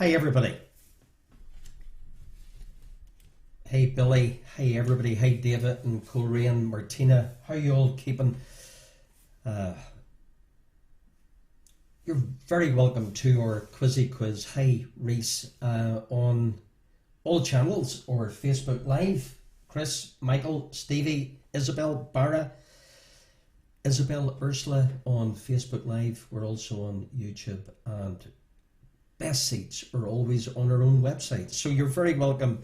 Hi everybody. Hey Billy. Hey everybody. Hey David and Coleraine, Martina. How you all keeping? You're very welcome to our Quizzy Quiz. Hi Reese, on all channels or Facebook Live. Chris, Michael, Stevie, Isabel, Barra, Isabel, Ursula on Facebook Live. We're also on YouTube, and best seats are always on our own website. So you're very welcome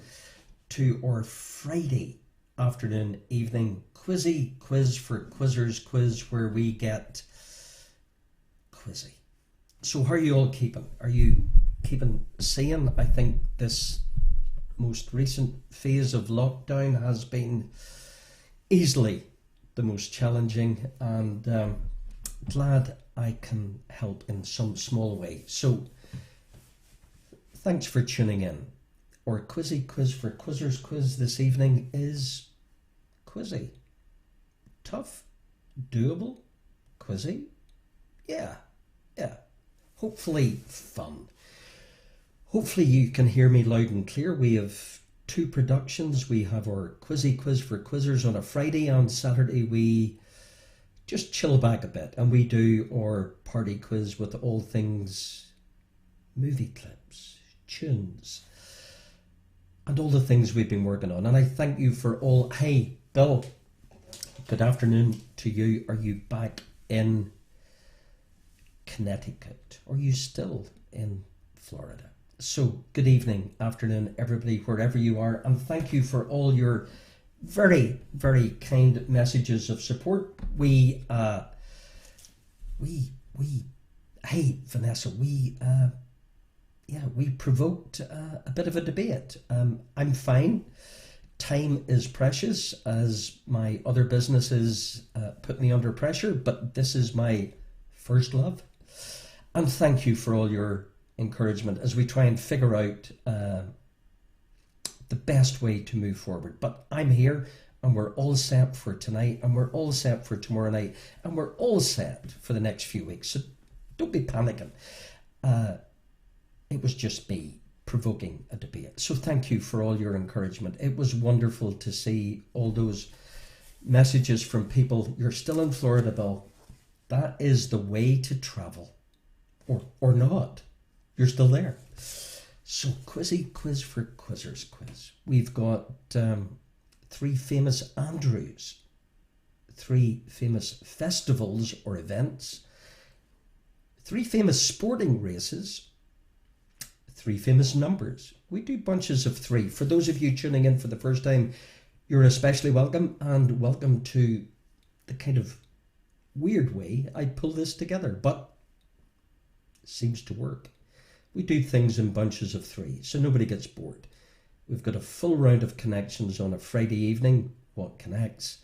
to our Friday afternoon, evening Quizzy Quiz for Quizzers quiz, where we get quizzy. So how are you all keeping? Are you keeping sane? I think this most recent phase of lockdown has been easily the most challenging, and glad I can help in some small way. So thanks for tuning in. Our Quizzy Quiz for Quizzers quiz this evening is quizzy. Tough, doable, quizzy. Yeah. Hopefully fun. Hopefully you can hear me loud and clear. We have two productions. We have our Quizzy Quiz for Quizzers on a Friday, and Saturday we just chill back a bit and we do our party quiz with all things movie clips, tunes, and all the things we've been working on. And I thank you for all. Hey Bill, good afternoon to you. Are you back in Connecticut? Or are you still in Florida? So good evening, afternoon, everybody, wherever you are, and thank you for all your very, very kind messages of support. Hey Vanessa, we provoked a bit of a debate. I'm fine. Time is precious, as my other businesses put me under pressure, but this is my first love. And thank you for all your encouragement as we try and figure out the best way to move forward. But I'm here, and we're all set for tonight, and we're all set for tomorrow night, and we're all set for the next few weeks. So don't be panicking. It was just me provoking a debate. So thank you for all your encouragement. It was wonderful to see all those messages from people. You're still in Florida, Bill. That is the way to travel. Or not. You're still there. So Quizzy Quiz for Quizzers quiz. We've got three famous Andrews, three famous festivals or events, three famous sporting races, three famous numbers. We do bunches of three. For those of you tuning in for the first time, you're especially welcome, and welcome to the kind of weird way I pull this together, but it seems to work. We do things in bunches of three, so nobody gets bored. We've got a full round of connections on a Friday evening. What connects?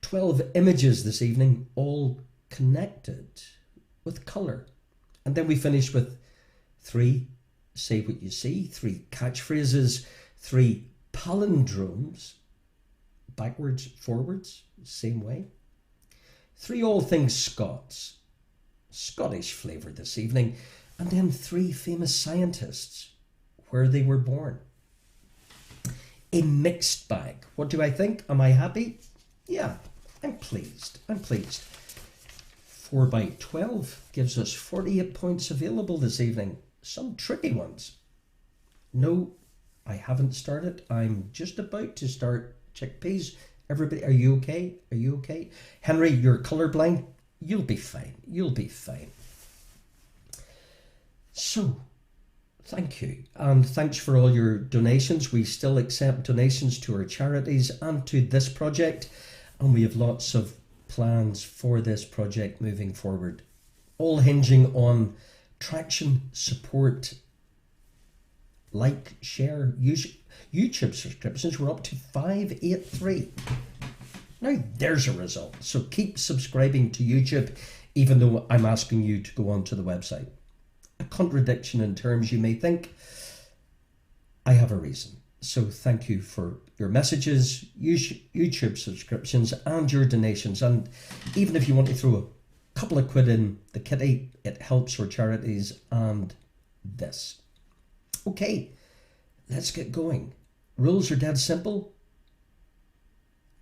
12 images this evening, all connected with colour. And then we finish with three say what you see, three catchphrases, three palindromes, backwards, forwards, same way. Three all things Scots, Scottish flavour this evening, and then three famous scientists, where they were born. A mixed bag. What do I think? Am I happy? Yeah, I'm pleased. 4 by 12 gives us 48 points available this evening. Some tricky ones. No, I haven't started. I'm just about to start chickpeas. Everybody, are you okay? Are you okay? Henry, you're colourblind. You'll be fine. You'll be fine. So, thank you. And thanks for all your donations. We still accept donations to our charities and to this project. And we have lots of plans for this project moving forward. All hinging on traction, support, like, share, YouTube subscriptions. We're up to 583. Now there's a result. So keep subscribing to YouTube, even though I'm asking you to go onto the website. A contradiction in terms, you may think. I have a reason. So thank you for your messages, YouTube subscriptions, and your donations. And even if you want to throw a couple of quid in the kitty, it helps our charities and this. Okay, let's get going. Rules are dead simple.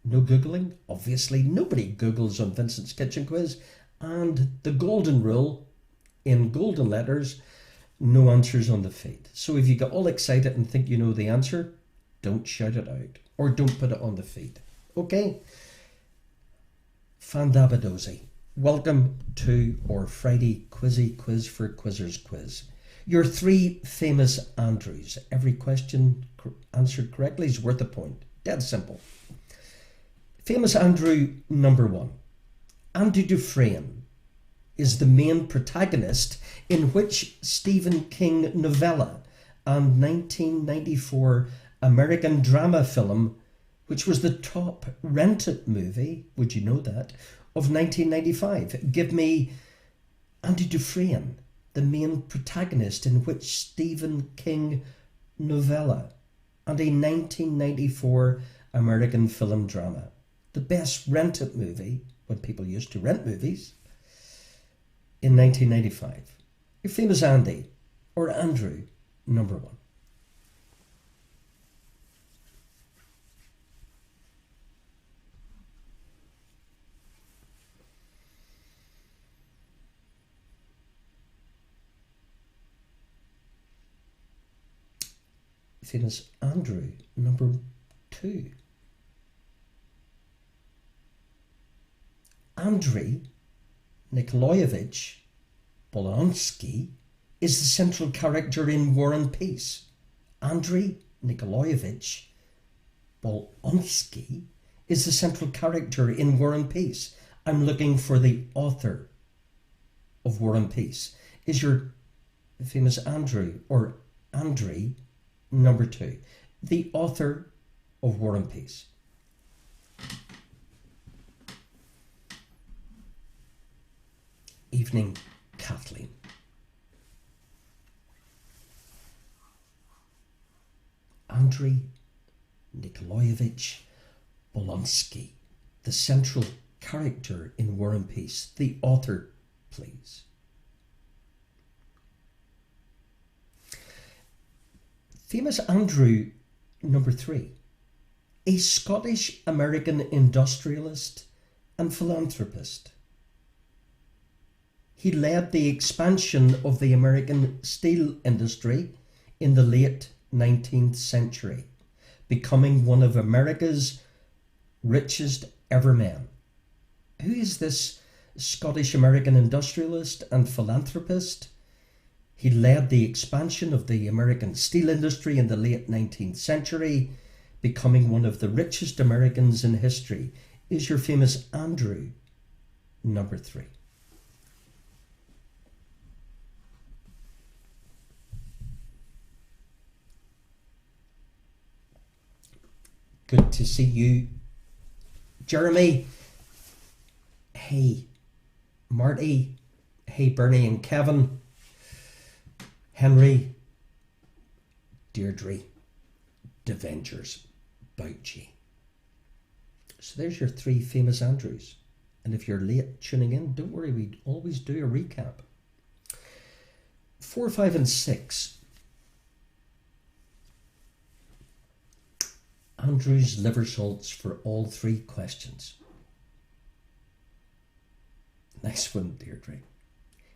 No Googling. Obviously, nobody Googles on Vincent's Kitchen Quiz. And the golden rule, in golden letters, no answers on the feed. So if you get all excited and think you know the answer, don't shout it out or don't put it on the feed. Okay? Fandabadozi. Welcome to our Friday Quizzy Quiz for Quizzers quiz. Your 3 famous Andrews. Every question answered correctly is worth a point. Dead simple. Famous Andrew number 1. Andy Dufresne is the main protagonist in which Stephen King novella and 1994 American drama film, which was the top rented movie, would you know that, of 1995. Give me Andy Dufresne, the main protagonist in which Stephen King novella and a 1994 American film drama. The best rented movie, when people used to rent movies, in 1995. Your famous Andy, or Andrew, number 1. Famous Andrew, number 2. Andrei Nikolaevich Bolonsky is the central character in War and Peace. Andrei Nikolaevich Bolonsky is the central character in War and Peace. I'm looking for the author of War and Peace. Is your famous Andrew or Andrei number 2 the author of War and Peace? Evening, Kathleen. Andrei Nikolaevich Bolonsky, the central character in War and Peace. The author, please. Famous Andrew number 3. A Scottish-American industrialist and philanthropist. He led the expansion of the American steel industry in the late 19th century, becoming one of America's richest ever men. Who is this Scottish-American industrialist and philanthropist? He led the expansion of the American steel industry in the late 19th century, becoming one of the richest Americans in history. Is your famous Andrew number 3? Good to see you, Jeremy. Hey, Marty. Hey, Bernie and Kevin. Henry. Deirdre. Devengers. Bouchy. So there's your 3 famous Andrews. And if you're late tuning in, don't worry, we always do a recap. 4, 5 and 6. Andrew's liver salts for all 3 questions. Nice one, Deirdre.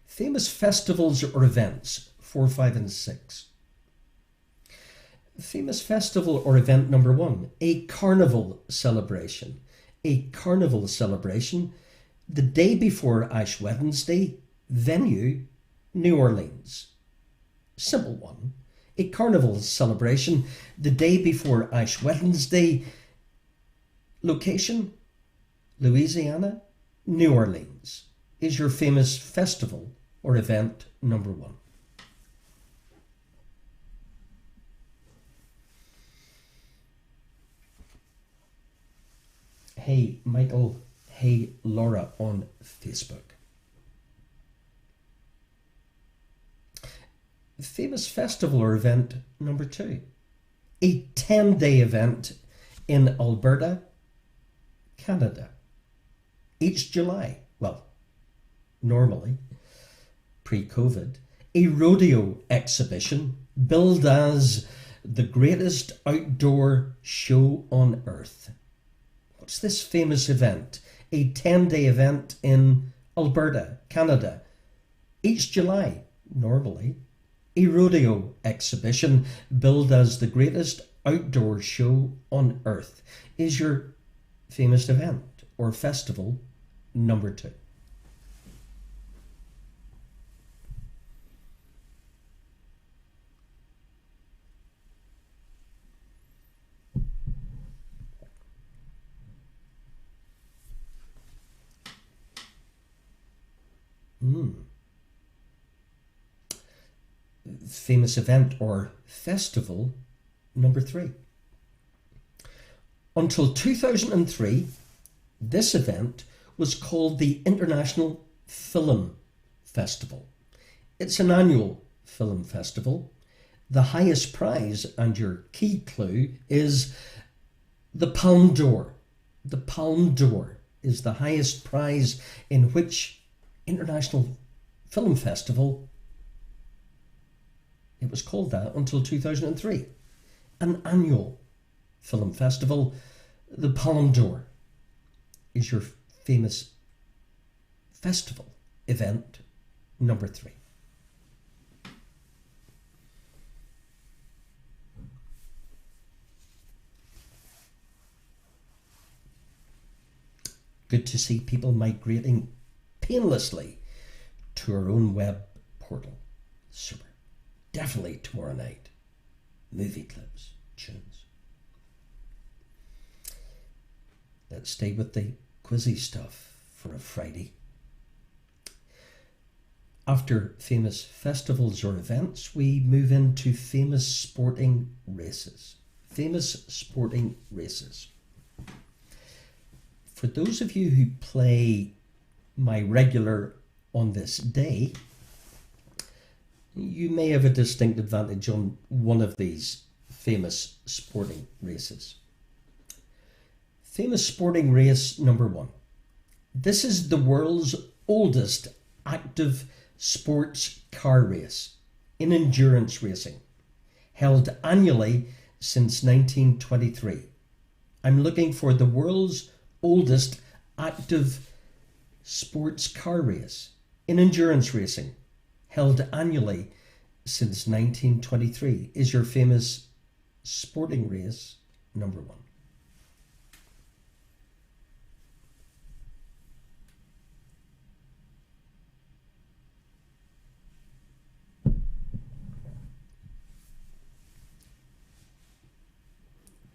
Famous festivals or events, 4, 5 and 6. Famous festival or event number 1, a carnival celebration. A carnival celebration, the day before Ash Wednesday, venue, New Orleans. Simple one. A carnival celebration, the day before Ash Wednesday, location, Louisiana, New Orleans. Is your famous festival or event number 1. Hey, Michael. Hey, Laura on Facebook. Famous festival or event number 2. A 10-day event in Alberta, Canada. Each July, well, normally, pre-COVID, a rodeo exhibition billed as the greatest outdoor show on earth. What's this famous event? A 10-day event in Alberta, Canada. Each July, normally. A rodeo exhibition billed as the greatest outdoor show on earth is your famous event or festival number 2. Famous event or festival number 3. Until 2003, this event was called the International Film Festival. It's an annual film festival. The highest prize, and your key clue, is the Palme d'Or. The Palme d'Or is the highest prize in which international film festival. It was called that until 2003. An annual film festival. The Palme d'Or is your famous festival event number 3. Good to see people migrating painlessly to our own web portal. Super. Definitely tomorrow night. Movie clips, tunes. Let's stay with the quizzy stuff for a Friday. After famous festivals or events, we move into famous sporting races. Famous sporting races. For those of you who play my regular on this day, you may have a distinct advantage on one of these famous sporting races. Famous sporting race number 1. This is the world's oldest active sports car race in endurance racing, held annually since 1923. I'm looking for the world's oldest active sports car race in endurance racing, held annually since 1923, is your famous sporting race number 1.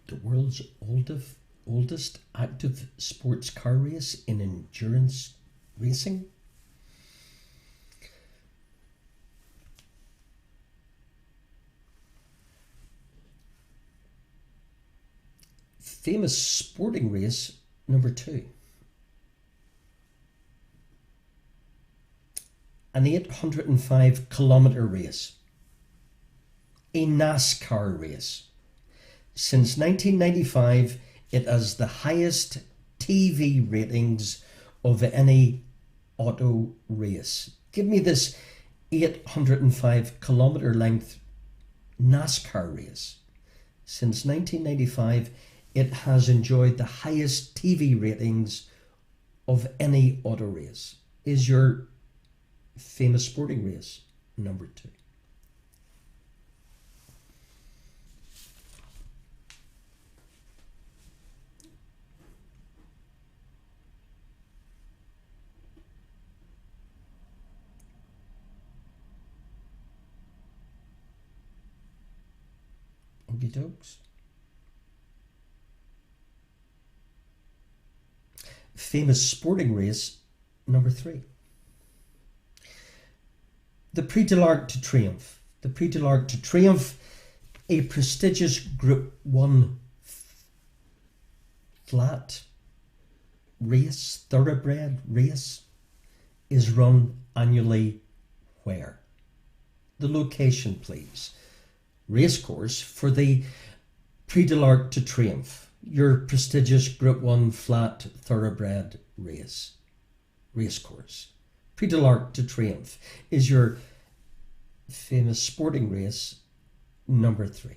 The world's oldest active sports car race in endurance racing? Famous sporting race number 2. An 805-kilometre race. A NASCAR race. Since 1995, it has the highest TV ratings of any auto race. Give me this 805-kilometre length NASCAR race. Since 1995, it has enjoyed the highest TV ratings of any auto race. Is your famous sporting race number 2? Okie dokes. Famous sporting race number 3. The Prix de l'Arc de Triomphe. The Prix de l'Arc de Triomphe, a prestigious Group 1 flat race, thoroughbred race, is run annually where? The location, please. Racecourse for the Prix de l'Arc de Triomphe, your prestigious Group 1 flat thoroughbred racecourse. Prix de l'Arc de Triomphe is your famous sporting race number 3.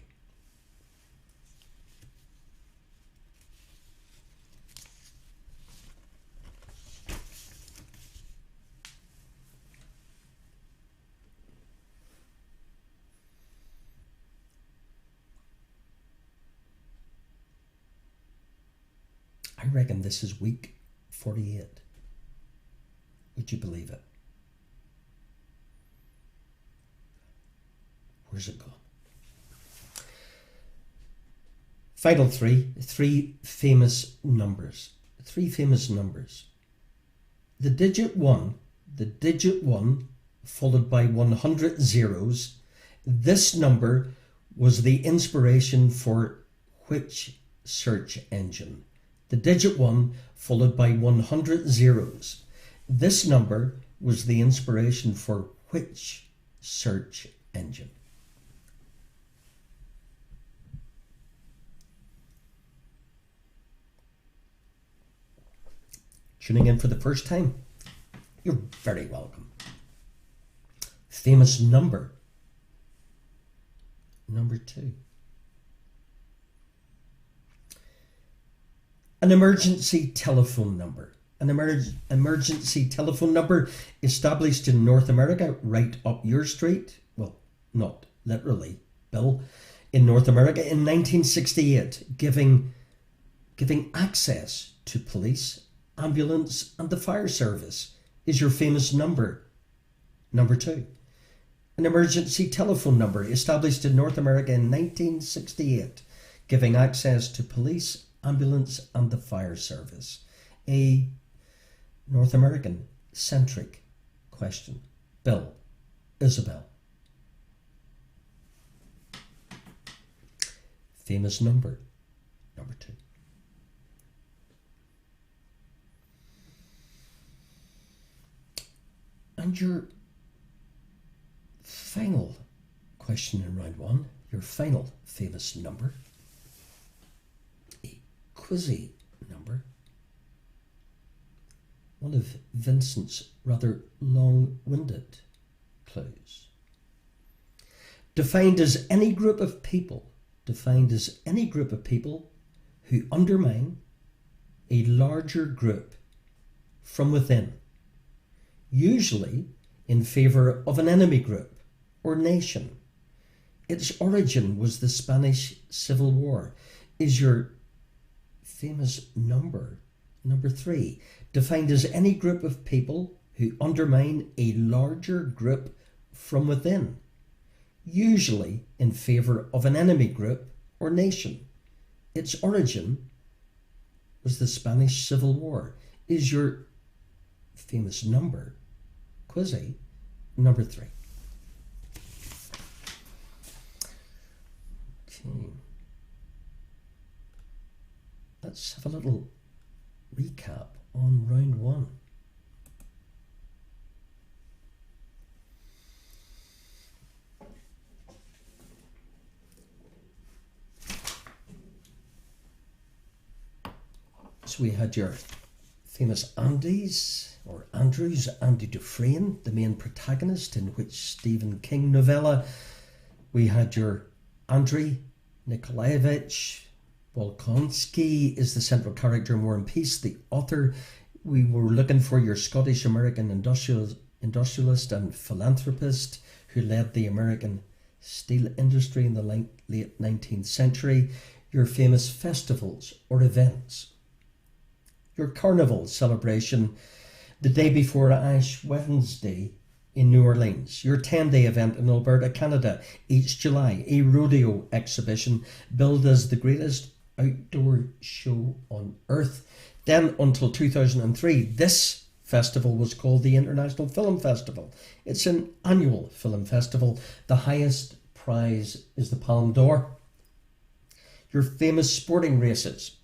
I reckon this is week 48. Would you believe it? Where's it gone? Final 3 famous numbers. 3 famous numbers. The digit 1 followed by 100 zeros. This number was the inspiration for which search engine? The digit 1 followed by 100 zeros. This number was the inspiration for which search engine? Tuning in for the first time, you're very welcome. Famous number. Number 2. An emergency telephone number. An emergency telephone number established in North America, right up your street. Well, not literally, Bill. In North America in 1968, giving access to police, ambulance and the fire service is your famous number. Number 2. An emergency telephone number established in North America in 1968, giving access to police, ambulance and the fire service. A North American centric question. Bill, Isabel. Famous number. Number 2. And your final question in round 1, your final famous number, a quizzy number, one of Vincent's rather long-winded clues. Defined as any group of people who undermine a larger group from within, usually in favour of an enemy group or nation. Its origin was the Spanish Civil War. Is your famous number, number 3, defined as any group of people who undermine a larger group from within, usually in favour of an enemy group or nation. Its origin was the Spanish Civil War. Is your famous number, quizzy, number 3. Okay. Let's have a little recap on round 1. So we had your famous Andys, or Andrews, Andy Dufresne, the main protagonist in which Stephen King novella. We had your Andrei Nikolaevich Bolkonsky is the central character in War and Peace, the author. We were looking for your Scottish-American industrialist and philanthropist who led the American steel industry in the late 19th century. Your famous festivals or events. Your carnival celebration the day before Ash Wednesday in New Orleans. Your 10-day event in Alberta, Canada, each July. A rodeo exhibition billed as the greatest outdoor show on earth. Then until 2003, this festival was called the International Film Festival. It's an annual film festival. The highest prize is the Palme d'Or. Your famous sporting races.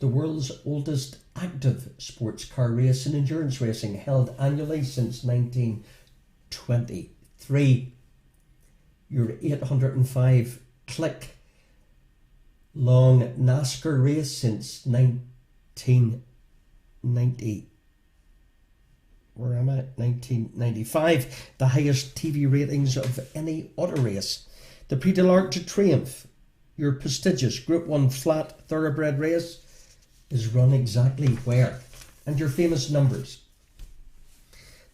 The world's oldest active sports car race and endurance racing, held annually since 1923. Your 805 click long NASCAR race since 1990. Where am I? 1995. The highest TV ratings of any auto race The Prix de l'Arc de Triomphe, your prestigious Group 1 flat thoroughbred race, is run exactly where? And your famous numbers.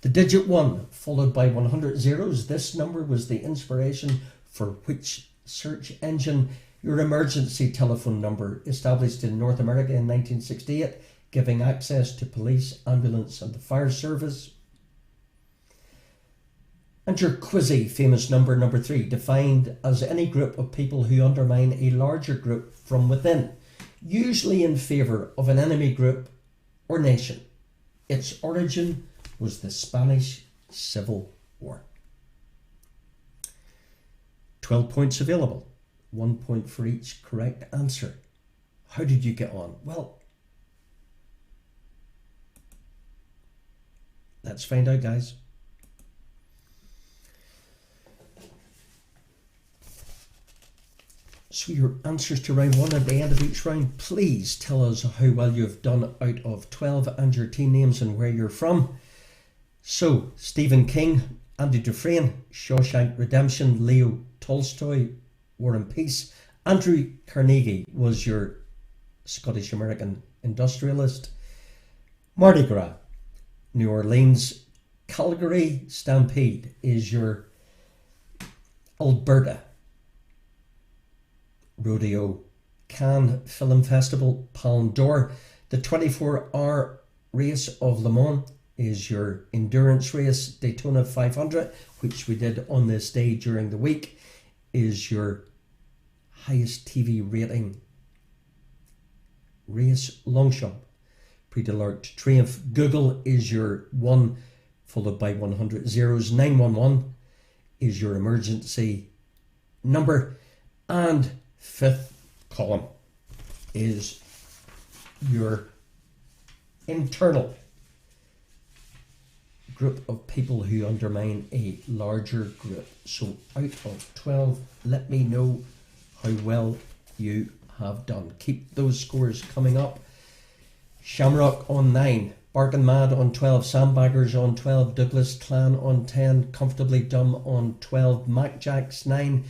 The digit 1 followed by 100 zeros. This number was the inspiration for which search engine? Your emergency telephone number, established in North America in 1968, giving access to police, ambulance and the fire service. And your quizzy famous number, number 3, defined as any group of people who undermine a larger group from within, usually in favour of an enemy group or nation. Its origin was the Spanish Civil War. 12 points available, 1 point for each correct answer. How did you get on? Well, let's find out, guys. So your answers to round 1 at the end of each round, please tell us how well you've done out of 12 and your team names and where you're from. So, Stephen King, Andy Dufresne, Shawshank Redemption, Leo Tolstoy, War and Peace. Andrew Carnegie was your Scottish-American industrialist. Mardi Gras, New Orleans. Calgary Stampede is your Alberta rodeo. Cannes Film Festival, Palme d'Or. The 24-hour race of Le Mans is your endurance race. Daytona 500, which we did on this day during the week, is your highest TV rating race. Longchamp, Prix de l'Arc de Triomphe. Google is your 1 followed by 100 zeros. 911 is your emergency number. And fifth column is your internal group of people who undermine a larger group. So out of 12, let me know how well you have done. Keep those scores coming up. Shamrock on 9, Barking Mad on 12, Sandbaggers on 12, Douglas Clan on 10, Comfortably Dumb on 12, Mac Jacks 9,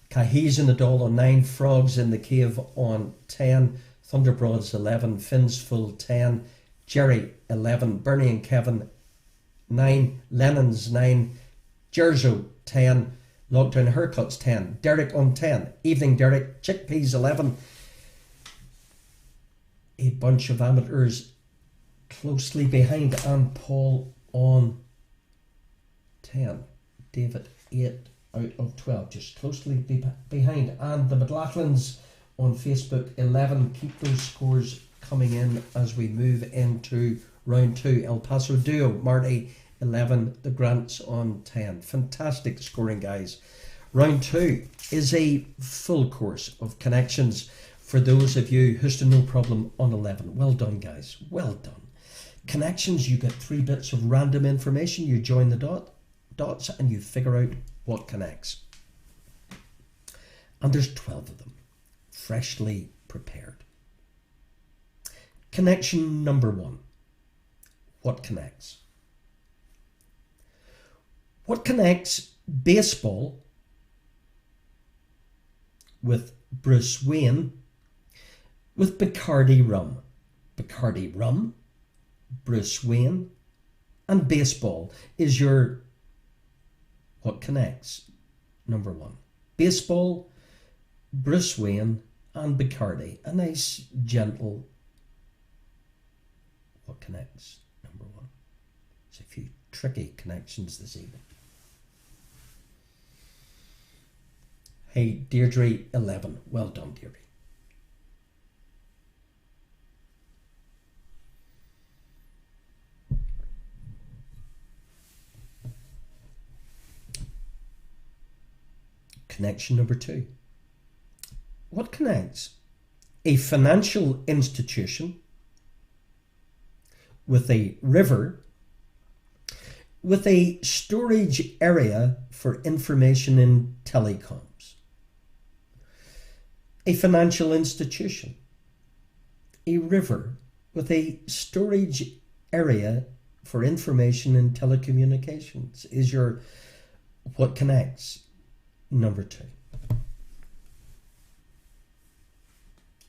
Cahies in the Doll on 9, Frogs in the Cave on 10, Thunderbroads 11, Fins Full 10, Jerry 11, Bernie and Kevin 9, Lennon's 9, Jerzo 10, Lockdown Haircuts 10, Derek on 10, Evening Derek, Chickpeas 11, a bunch of amateurs closely behind, and Paul on 10, David 8 out of 12, just closely behind, and the McLaughlins on Facebook 11. Keep those scores coming in as we move into round 2. El Paso Duo, Marty 11, the Grants on 10. Fantastic scoring, guys. Round 2 is a full course of connections for those of you who's to no problem on 11. Well done, guys, well done. Connections, you get 3 bits of random information, you join the dots and you figure out what connects. And there's 12 of them, freshly prepared. Connection number 1. What connects? What connects baseball with Bruce Wayne with Bacardi rum? Bacardi rum, Bruce Wayne, and baseball is your what connects number 1. Baseball, Bruce Wayne, and Bacardi. A nice, gentle what connects number 1. There's a few tricky connections this evening. Hey, Deirdre 11. Well done, Deirdre. Connection number 2. What connects a financial institution with a river with a storage area for information in telecoms? A financial institution, a river with a storage area for information in telecommunications is your what connects number 2.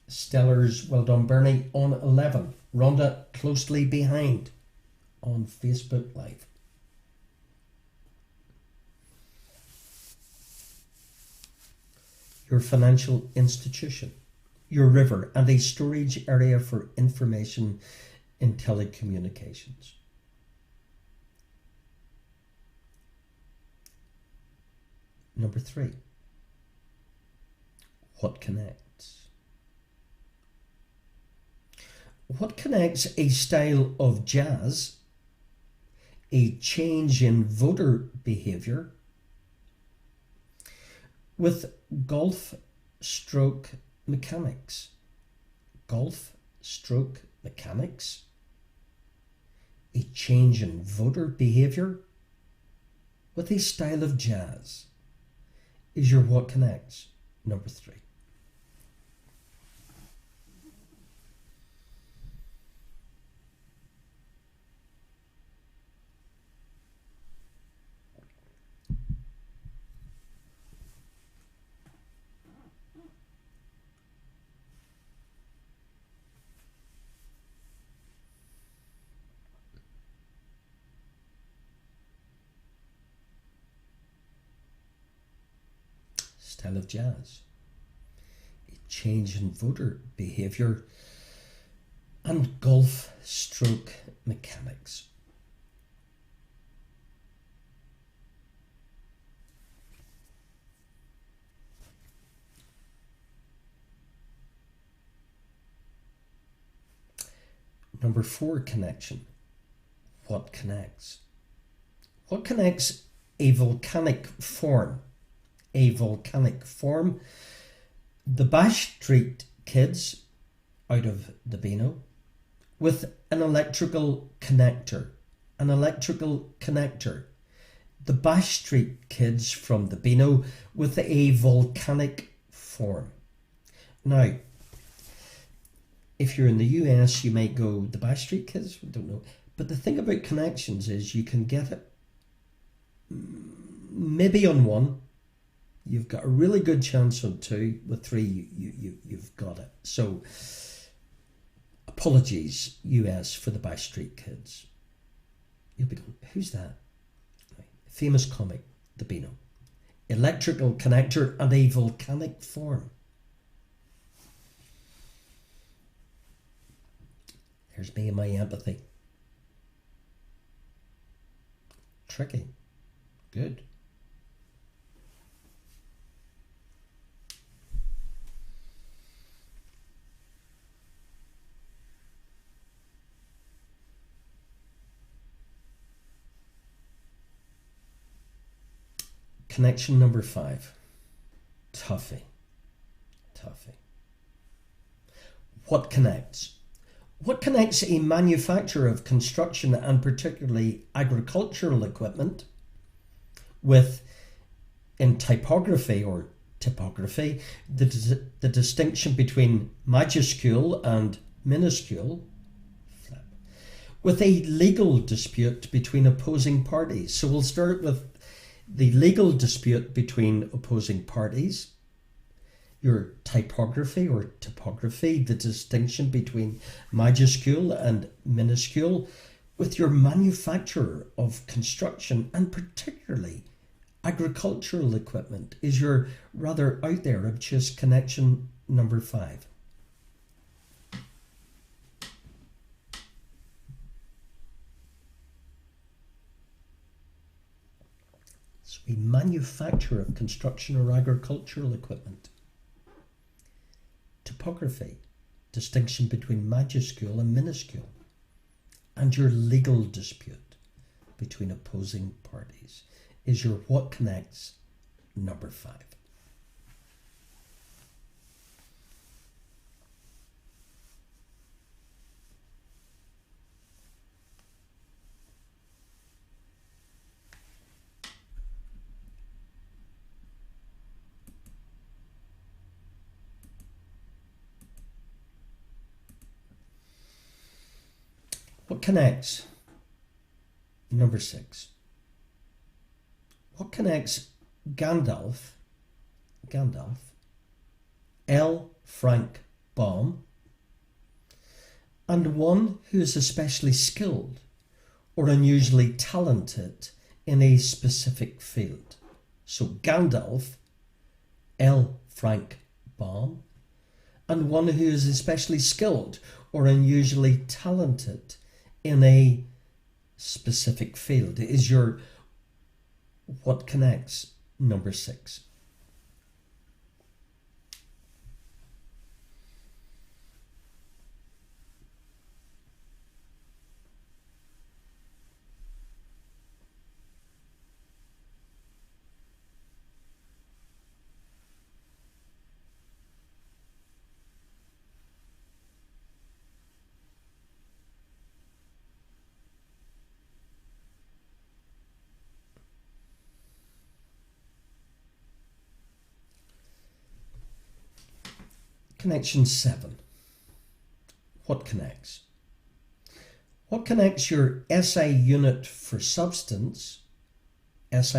Stellars, well done, Bernie, on 11. Rhonda, closely behind on Facebook Live. Your financial institution, your river, and a storage area for information in telecommunications. Number 3. What connects? What connects a style of jazz, a change in voter behaviour, with golf stroke mechanics? Golf stroke mechanics, a change in voter behaviour, with a style of jazz, is your what connects. Number 3. Style of jazz, a change in voter behaviour, and golf stroke mechanics. Number 4 connection. What connects? What connects a volcanic form? A volcanic form. The Bash Street Kids out of the Beano with an electrical connector. An electrical connector. The Bash Street Kids from the Beano with a volcanic form. Now, if you're in the US, you might go, the Bash Street Kids? I don't know. But the thing about connections is you can get it maybe on 1. You've got a really good chance on 2. With 3, you've got it. So, apologies, US, for the Bash Street Kids. You'll be going, who's that? Famous comic, the Beano. Electrical connector and a volcanic form. There's me and my empathy. Tricky. Good. Connection number 5. Toughie. What connects? What connects a manufacturer of construction and particularly agricultural equipment with, in typography or typography, the distinction between majuscule and minuscule, with a legal dispute between opposing parties? So we'll start with the legal dispute between opposing parties, your typography or topography, the distinction between majuscule and minuscule, with your manufacturer of construction and particularly agricultural equipment, is your rather out there obtuse connection number 5. A manufacturer of construction or agricultural equipment. Topography, distinction between majuscule and minuscule. And your legal dispute between opposing parties is your what connects number 5. What connects? Number 6. What connects Gandalf, L. Frank bomb, and one who is especially skilled or unusually talented in a specific field. So Gandalf, L. Frank Baum, and one who is especially skilled or unusually talented in a specific field is your what connects number 6. Connection 7. What connects? What connects your SI unit for substance, with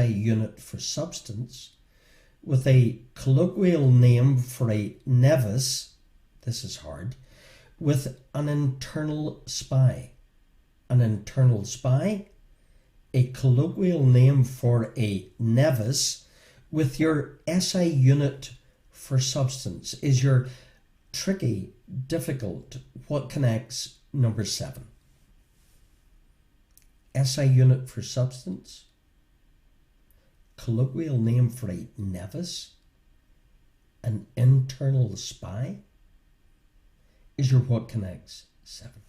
a colloquial name for a nevis, this is hard, with an internal spy? An internal spy, a colloquial name for a nevis, with your SI unit for substance is your tricky, difficult, what connects number 7. SI unit for substance, colloquial name for a nevis, an internal spy is your what connects 7.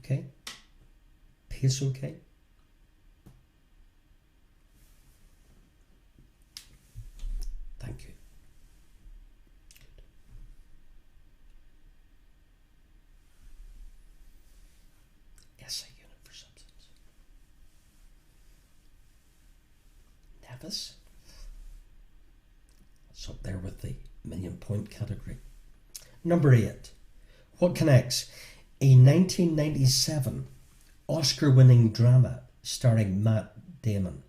Okay? Pace okay? Thank you. Good. SI unit for substance. Nevis. It's up there with the million-point category. Number 8. What connects? A 1997 Oscar-winning drama starring Matt Damon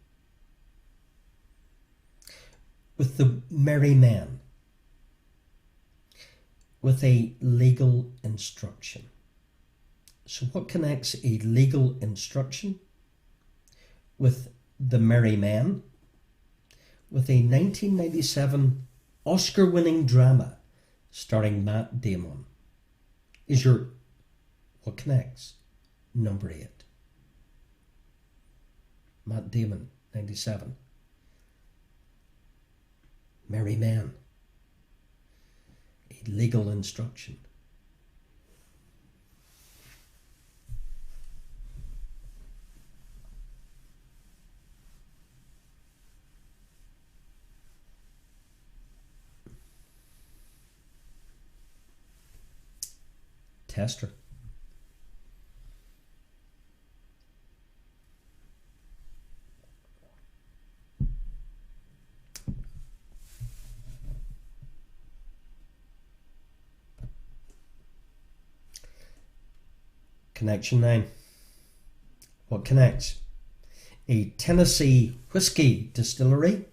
with the merry men, with a legal instruction. So what connects a legal instruction with the merry men, with a 1997 Oscar-winning drama starring Matt Damon is your what connects number 8. Matt Damon, 97. Merry Men. A legal instruction. Tester. Connection 9. What connects? A Tennessee whiskey distillery.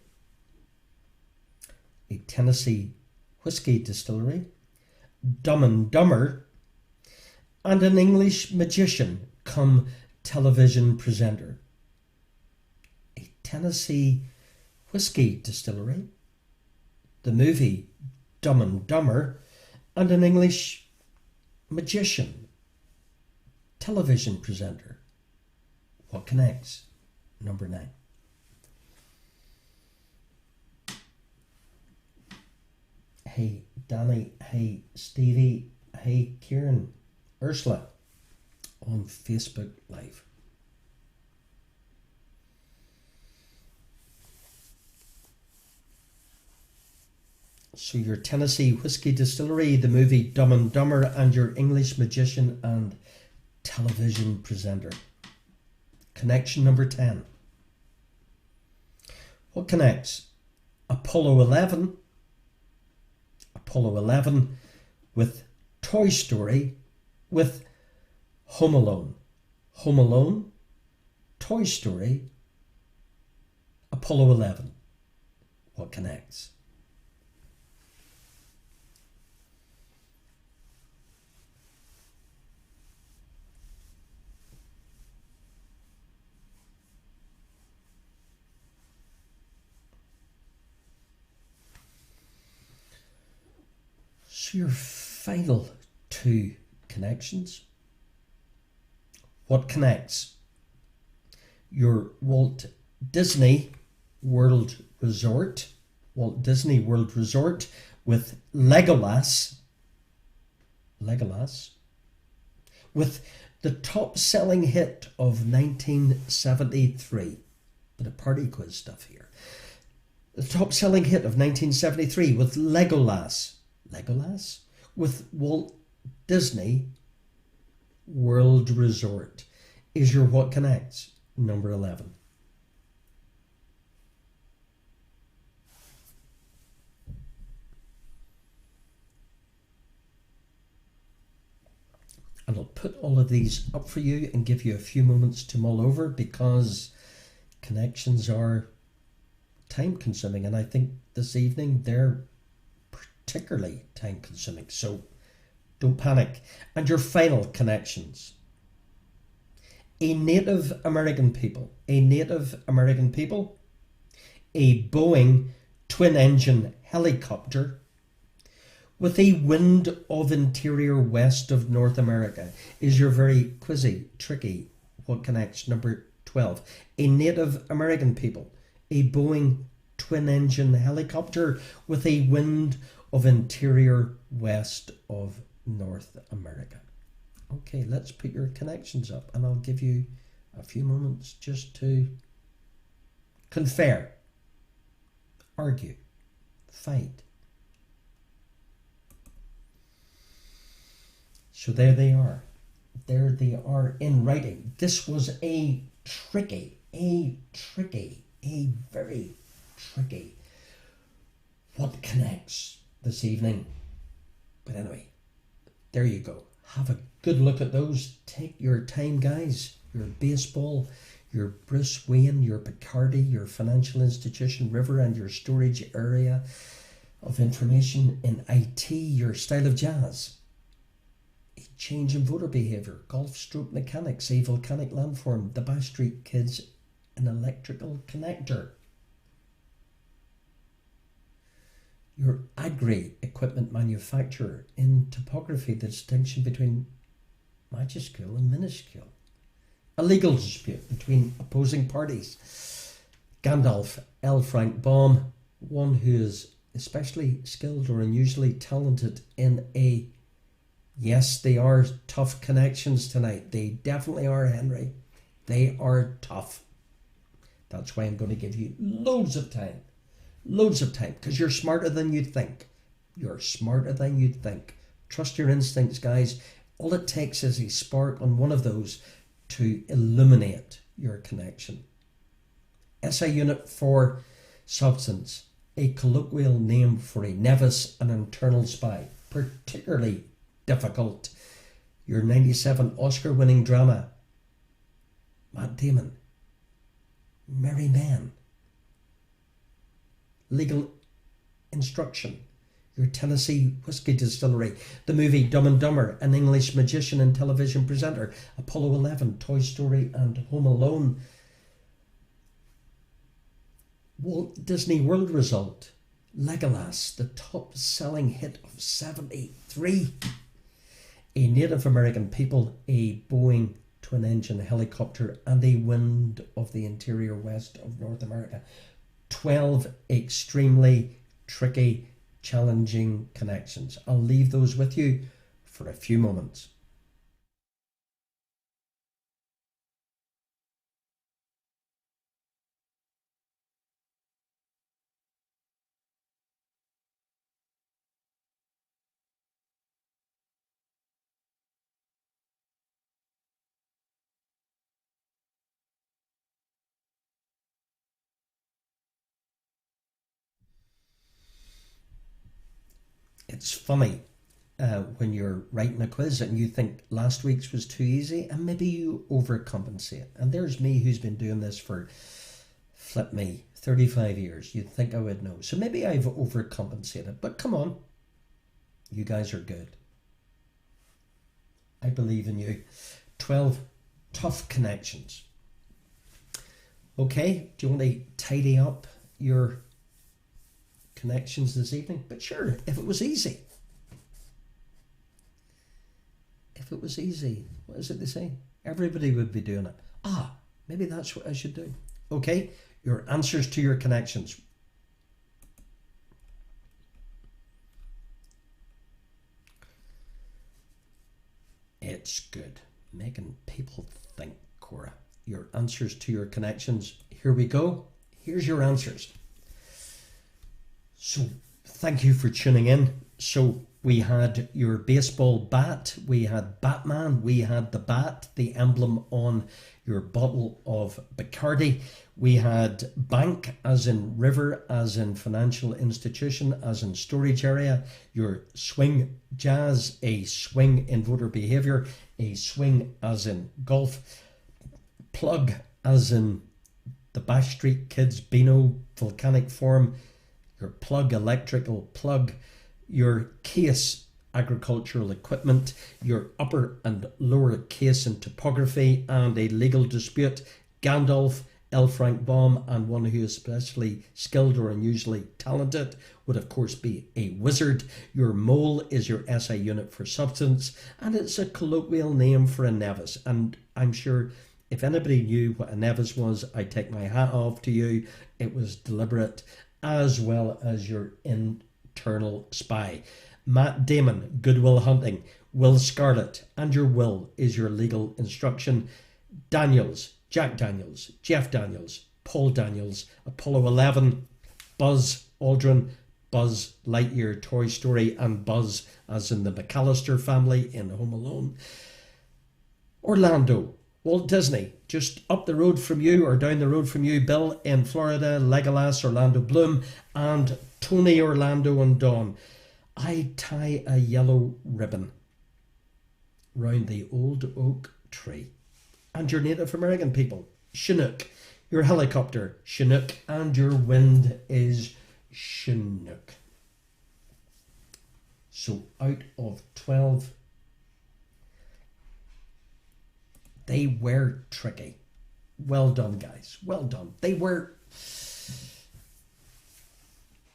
A Tennessee whiskey distillery. Dumb and Dumber. And an English magician come television presenter. A Tennessee whiskey distillery. The movie Dumb and Dumber. And an English magician television presenter. What connects? Number 9. Hey Danny, hey Stevie, hey Kieran, Ursula on Facebook Live. So your Tennessee whiskey distillery, the movie Dumb and Dumber, and your English magician and television presenter. Connection number 10. What connects? Apollo 11, Apollo 11, with Toy Story, with Home Alone. Home Alone, Toy Story, Apollo 11. What connects? So your final two connections. What connects? Your Walt Disney World Resort, Walt Disney World Resort, with Legolas, with the top-selling hit of 1973. Bit of party quiz stuff here. The top-selling hit of 1973 with Legolas, with Walt Disney World Resort is your what connects, number 11. And I'll put all of these up for you and give you a few moments to mull over, because connections are time consuming, and I think this evening they're particularly time consuming, so don't panic. And your final connections. A Native American people, a Boeing twin-engine helicopter with a wind of interior west of North America is your very quizzy, tricky what connects, number 12. A Native American people, a Boeing twin-engine helicopter with a wind of interior west of North America. Okay, let's put your connections up, and I'll give you a few moments just to confer, argue, fight. So there they are. There they are in writing. This was a very tricky what connects this evening. But anyway, there you go. Have a good look at those. Take your time, guys. Your baseball, your Bruce Wayne, your Picardy, your financial institution, river, and your storage area of information in IT, your style of jazz, a change in voter behaviour, golf stroke mechanics, a volcanic landform, the Bash Street Kids, an electrical connector, your agri equipment manufacturer, in topography, the distinction between majuscule and minuscule, a legal dispute between opposing parties, Gandalf, L. Frank Baum, one who is especially skilled or unusually talented in a... Yes, they are tough connections tonight. They definitely are, Henry. They are tough. That's why I'm going to give you loads of time, because you're smarter than you'd think. Trust your instincts, guys. All it takes is a spark on one of those to illuminate your connection. SI unit for substance, a colloquial name for a nevis, an internal spy, particularly difficult. Your 97 Oscar-winning drama, Matt Damon, Merry Men, Legal Instruction, your Tennessee whiskey distillery, the movie Dumb and Dumber, an English magician and television presenter, Apollo 11, Toy Story, and Home Alone, Walt Disney World Result, Legolas, the top-selling hit of 73, a Native American people, a Boeing twin-engine helicopter, and a wind of the interior west of North America. 12 extremely tricky, challenging connections. I'll leave those with you for a few moments. It's funny when you're writing a quiz and you think last week's was too easy, and maybe you overcompensate. And there's me who's been doing this for, flip me, 35 years. You'd think I would know. So maybe I've overcompensated. But come on, you guys are good. I believe in you. 12 tough connections. Okay, do you want to tidy up your connections this evening? But sure, if it was easy. If it was easy, what is it they say? Everybody would be doing it. Ah, maybe that's what I should do. Okay, your answers to your connections. It's good. Making people think, Cora. Your answers to your connections. Here we go. Here's your answers. So thank you for tuning in. So we had your baseball bat, we had Batman, we had the bat, the emblem on your bottle of Bacardi. We had bank as in river, as in financial institution, as in storage area. Your swing jazz, a swing in voter behaviour, a swing as in golf. Plug as in the Bash Street Kids Beano volcanic form. Your plug electrical plug. Your case agricultural equipment, your upper and lower case in topography and a legal dispute, Gandalf, L. Frank Baum, and one who is especially skilled or unusually talented would of course be a wizard. Your mole is your SI unit for substance, and it's a colloquial name for a nevis. And I'm sure if anybody knew what a nevis was, I take my hat off to you. It was deliberate, as well as your internal spy. Matt Damon, Goodwill Hunting. Will Scarlett, and your will is your legal instruction. Daniels, Jack Daniels, Jeff Daniels, Paul Daniels, Apollo 11, Buzz Aldrin, Buzz Lightyear, Toy Story, and Buzz as in the McAllister family in Home Alone. Orlando, Walt Disney, just up the road from you or down the road from you, Bill in Florida, Legolas, Orlando Bloom, and Tony, Orlando, and Dawn. I tie a yellow ribbon round the old oak tree. And your Native American people, Chinook. Your helicopter, Chinook, and your wind is Chinook. So out of 12, they were tricky. Well done, guys. Well done. They were...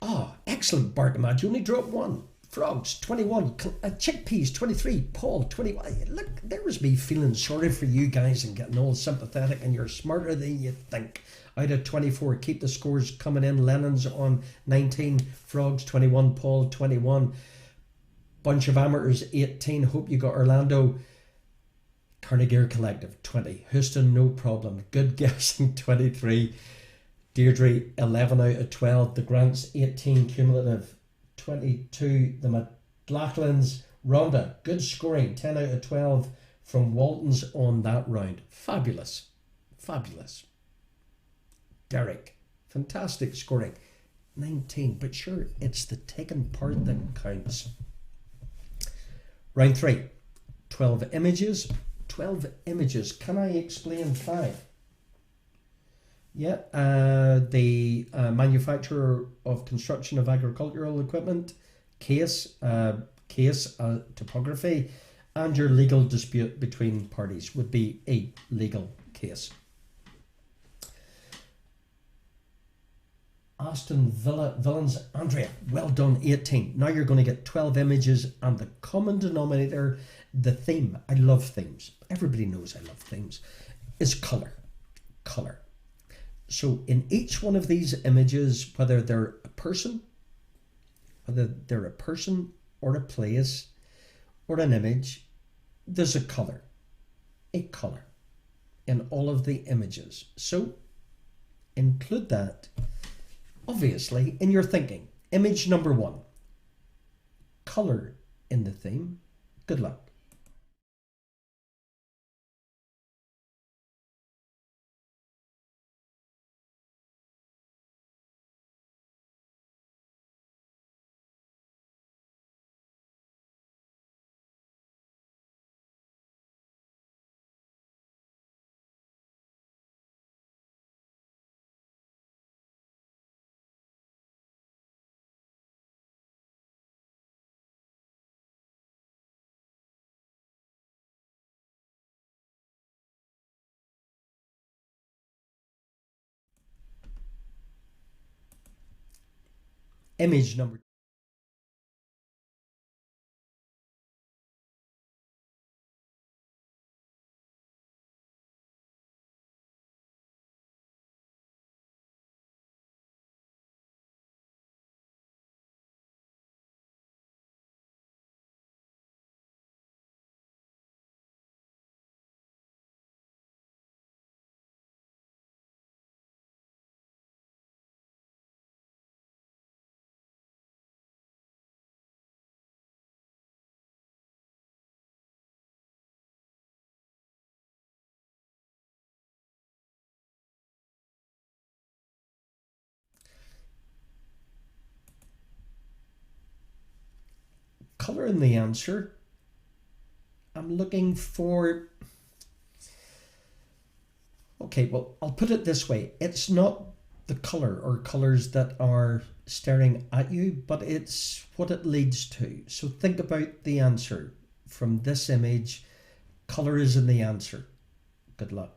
Oh, excellent, Barkamad. You only dropped one. Frogs, 21. Chickpeas, 23. Paul, 21. Look, there was me feeling sorry for you guys and getting all sympathetic, and you're smarter than you think. Out of 24, keep the scores coming in. Lennon's on 19. Frogs, 21. Paul, 21. Bunch of amateurs, 18. Hope you got Orlando. Carnegie Collective, 20. Houston, no problem. Good guessing, 23. Deirdre, 11 out of 12. The Grants, 18 cumulative. 22. The McLachlans. Rhonda, good scoring, 10 out of 12 from Waltons on that round. Fabulous. Fabulous. Derek, fantastic scoring. 19. But sure, it's the taken part that counts. Round 3. 12 images. 12 images. Can I explain 5? Yeah, the manufacturer of construction of agricultural equipment, case, topography, and your legal dispute between parties would be a legal case. Aston Villa Villains, Andrea, well done, 18. Now you're going to get 12 images, and the common denominator, the theme, I love themes, everybody knows I love themes, is colour. Colour. So in each one of these images, whether they're a person or a place or an image, there's a colour in all of the images. So include that, obviously, in your thinking. Image number 1, colour in the theme. Good luck. Image number. Color in the answer. I'm looking for. Okay, well, I'll put it this way. It's not the color or colors that are staring at you, but it's what it leads to. So think about the answer from this image. Color is in the answer. Good luck.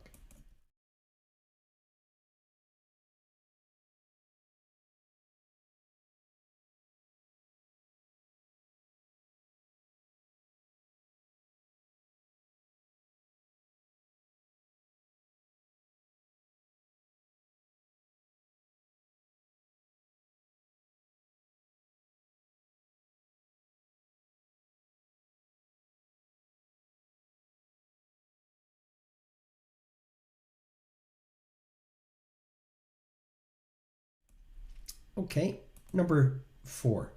Okay, number 4.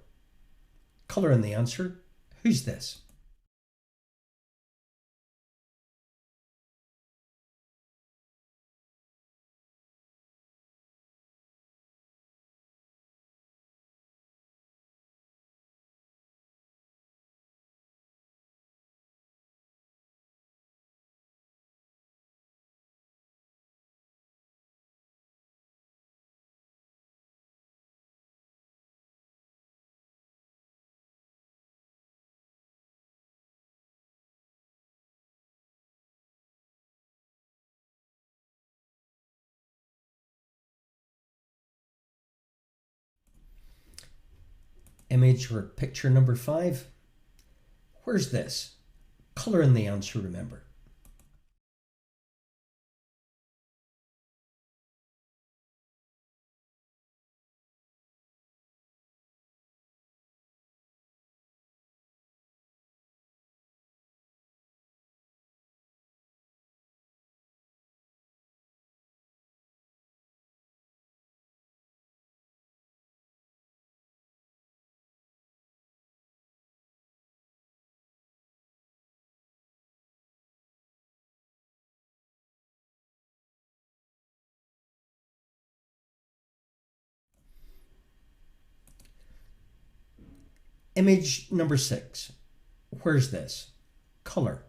Color in the answer. Who's this? Image or picture number 5. Where's this? Color in the answer, remember. Image number 6. Where's this? Color.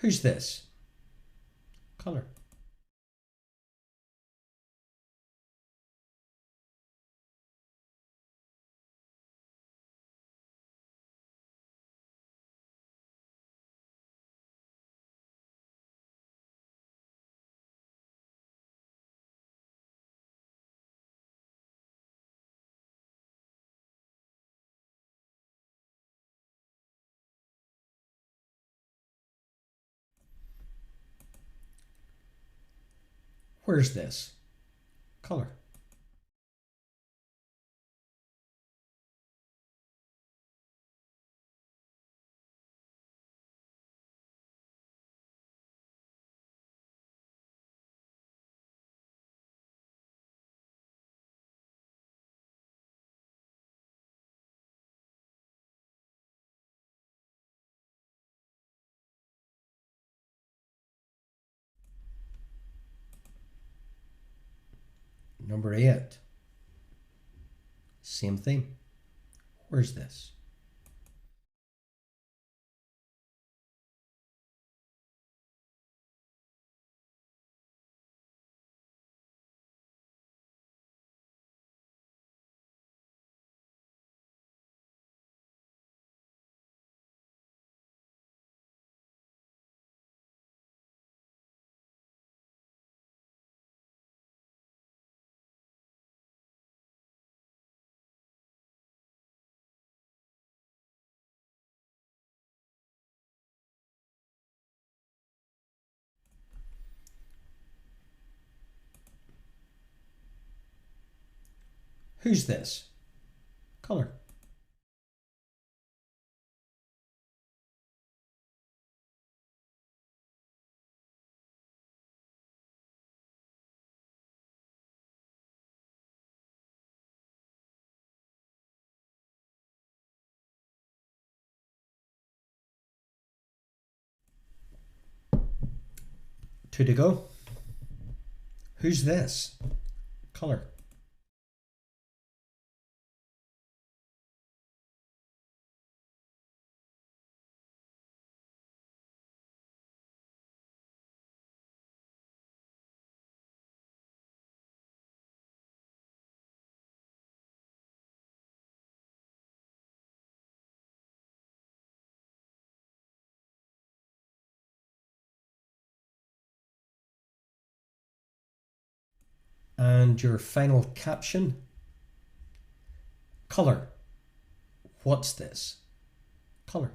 Who's this? Color. Where's this? Color. Number 8. Same theme. Where's this? Who's this? Colour. Two to go. Who's this? Colour. And your final caption? Colour. What's this? Colour.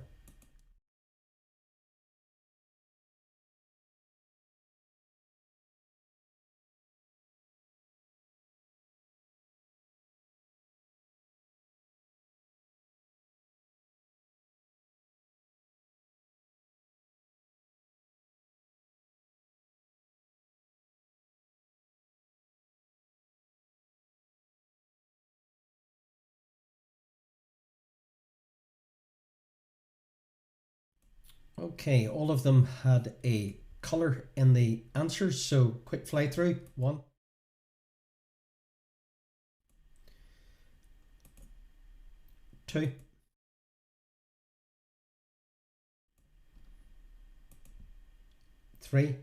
Okay, all of them had a colour in the answers, so quick fly through. 1, 2, 3,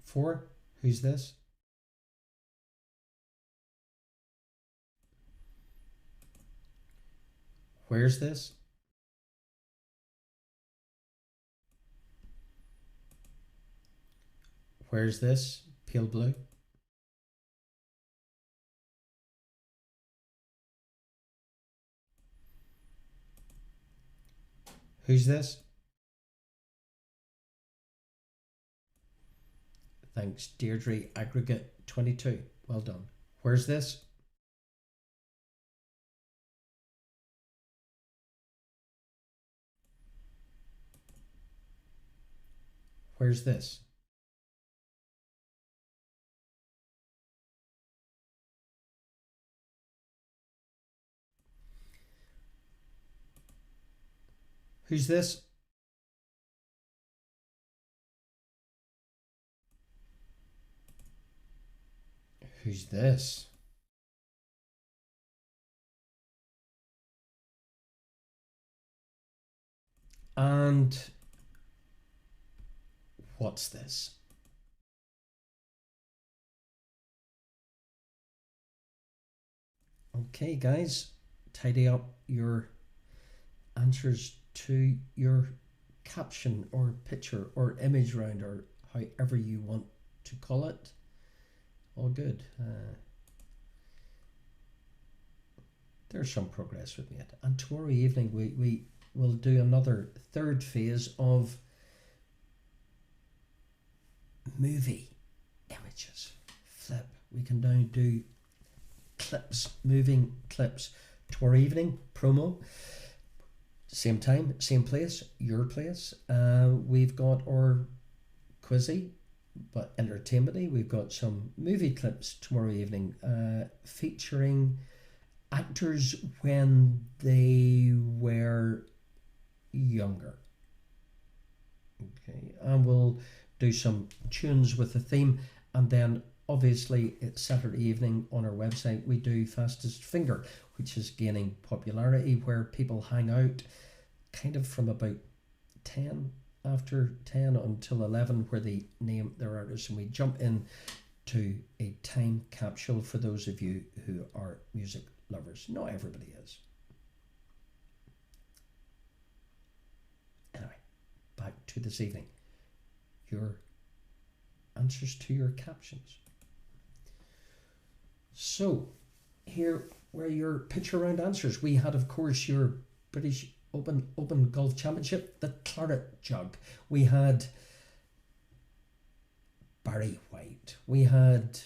4. Who's this? 'Where's this? 'Where's this? Pale blue. 'Who's this? Thanks, Deirdre. Aggregate 22. Well done. 'Where's this? 'Where's this? 'Who's this? 'Who's this? And what's this? Okay, guys, tidy up your answers to your caption or picture or image round or however you want to call it. All good. There's some progress with it. And tomorrow evening we will do another third phase of movie images. Flip. We can now do clips, moving clips. Tomorrow evening, promo. Same time, same place, your place. We've got our quizzy, but entertainment-y. We've got some movie clips tomorrow evening featuring actors when they were younger. Okay, and we'll do some tunes with the theme. And then obviously it's Saturday evening on our website we do Fastest Finger, which is gaining popularity, where people hang out kind of from about 10 after 10 until 11, where they name their artists, and we jump in to a time capsule for those of you who are music lovers. Not everybody is. Anyway, back to this evening. Your answers to your captions. So, here were your picture round answers. We had, of course, your British Open Golf Championship, the Claret Jug. We had Barry White. We had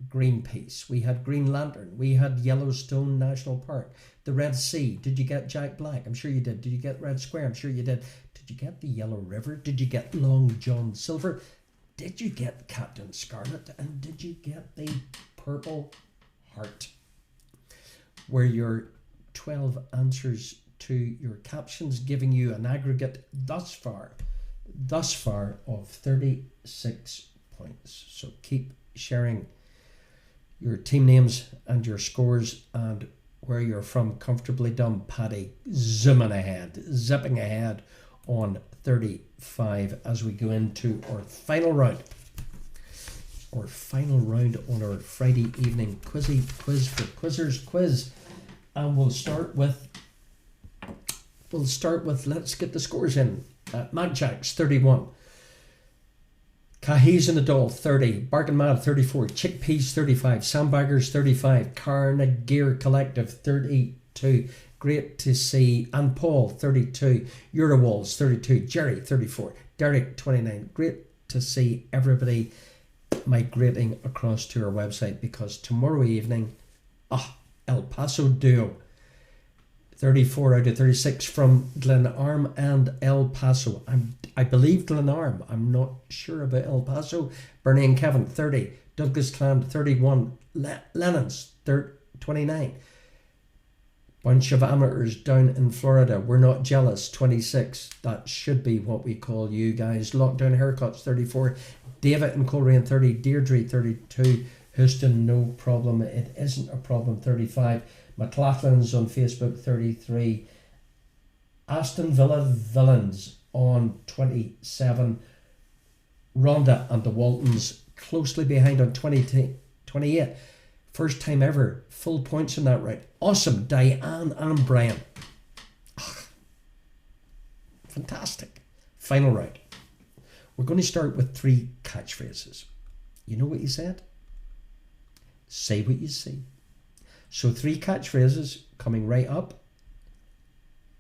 Greenpeace. We had Green Lantern. We had Yellowstone National Park. The Red Sea. Did you get Jack Black? I'm sure you did. Did you get Red Square? I'm sure you did. Did you get the Yellow River? Did you get Long John Silver? Did you get Captain Scarlet? And did you get the Purple Heart? Were your 12 answers to your captions, giving you an aggregate thus far of 36 points. So keep sharing your team names and your scores and where you're from. Comfortably done, Paddy. Zipping ahead on 35 as we go into our final round. Our final round on our Friday evening quiz for Quizzers quiz. And we'll start with let's get the scores in. Mac Jacks 31, Cahies and the Doll 30, Barkin Mad 34, Chickpeas 35, Sandbaggers 35, Carnegie Collective 32, Great to See, and Paul 32, Eurowalls 32, Jerry 34, Derek 29. Great to see everybody migrating across to our website, because tomorrow evening, El Paso duo 34 out of 36 from Glenarm and El Paso. I believe Glenarm. I'm not sure about El Paso. Bernie and Kevin 30, Douglas Clan 31, Lennon's 29. Bunch of amateurs down in Florida. We're not jealous 26. That should be what we call you guys. Lockdown Haircuts 34, David and Coleraine 30, Deirdre 32, Houston no problem. It isn't a problem 35. McLaughlin's on Facebook 33, Aston Villa Villains on 27, Rhonda and the Waltons closely behind on 28. First time ever, full points in that round. Awesome, Diane and Brian. Fantastic. Final round. We're going to start with 3 catchphrases. You know what you said? Say what you see. So 3 catchphrases coming right up.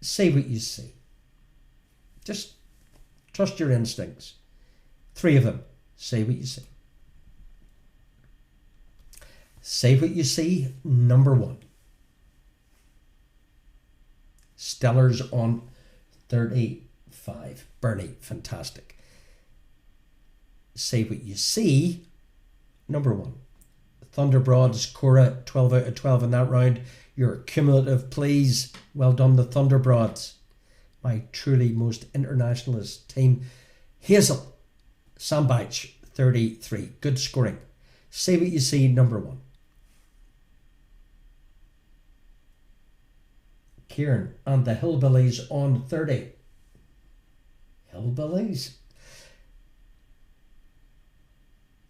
Say what you see. Just trust your instincts. 3 of them. Say what you see. Say what you see, number 1. Stellar's on 35. Bernie, fantastic. Say what you see, number 1. Thunderbroads, Cora, 12 out of 12 in that round. Your cumulative, please. Well done, the Thunderbroads. My truly most internationalist team. Hazel, Sambach, 33. Good scoring. Say what you see, number 1. Kieran and the Hillbillies on 30. Hillbillies.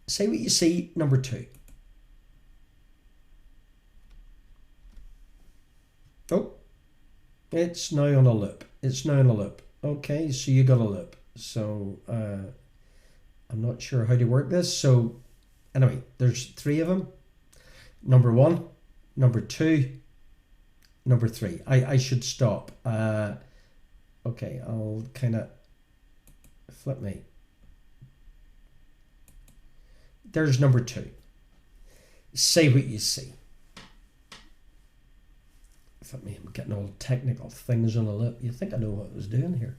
Say what you see, number 2. Oh, it's now on a loop. Okay, so you got a loop. So I'm not sure how to work this. So anyway, there's 3 of them. Number 1, number 2, number 3. I should stop. Okay, I'll kind of flip me. There's number 2. Say what you see. Flip me, I'm getting all technical things on a lip. You think I know what I was doing here?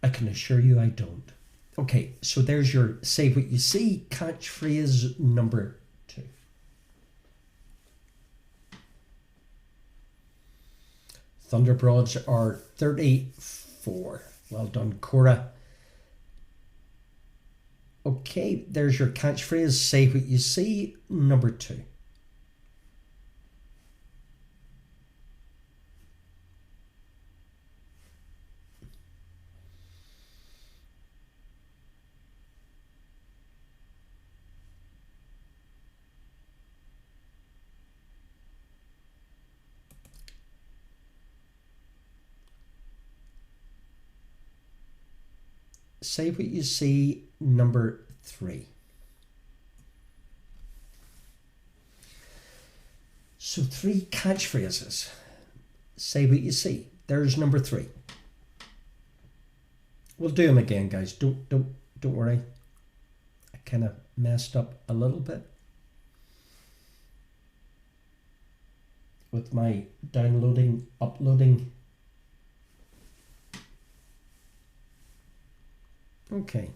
I can assure you I don't. Okay, so there's your say what you see catchphrase number 2. Thunderbroads are 34. Well done, Cora. Okay, there's your catchphrase. Say what you see. Number 2. Say what you see. Number 3. So 3 catchphrases. Say what you see. There's number 3. We'll do them again, guys. Don't worry. I kind of messed up a little bit with my downloading, uploading. Okay.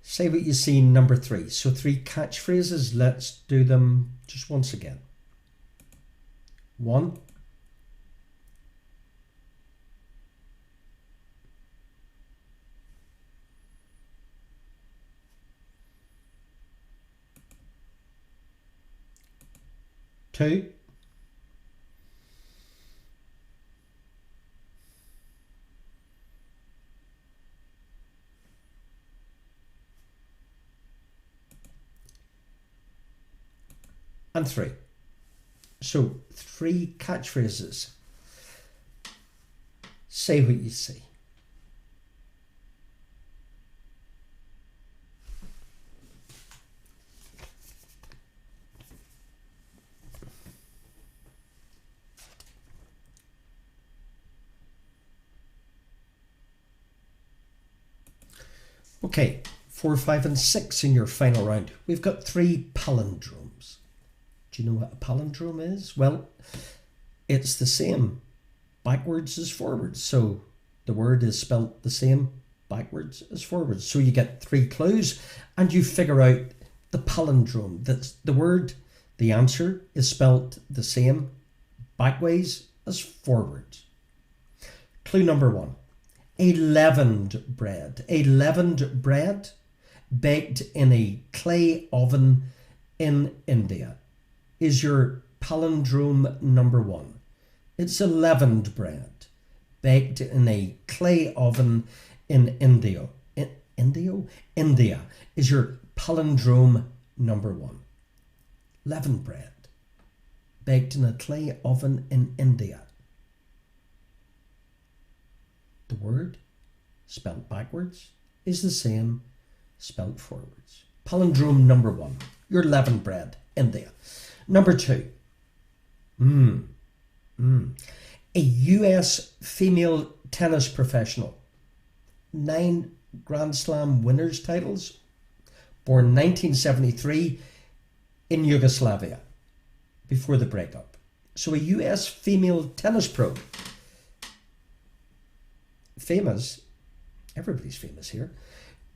Say what you see. Number 3. So 3 catchphrases. Let's do them just once again. 1. 2. 3. So 3 catchphrases. Say what you see. Okay, 4, 5, and 6 in your final round. We've got 3 palindromes. Do you know what a palindrome is? Well, it's the same backwards as forwards. So the word is spelt the same backwards as forwards. So you get 3 clues and you figure out the palindrome. That's the word, the answer is spelt the same backways as forwards. Clue number 1. A leavened bread. A leavened bread baked in a clay oven in India is your palindrome number 1. It's a leavened bread baked in a clay oven in India. India is your palindrome number 1. Leavened bread baked in a clay oven in India. The word, spelt backwards, is the same, spelt forwards. Palindrome number 1. Your leavened bread, India. Number 2. A US female tennis professional. 9 Grand Slam winners titles. Born 1973 in Yugoslavia, before the breakup. So a US female tennis pro. Famous, everybody's famous here,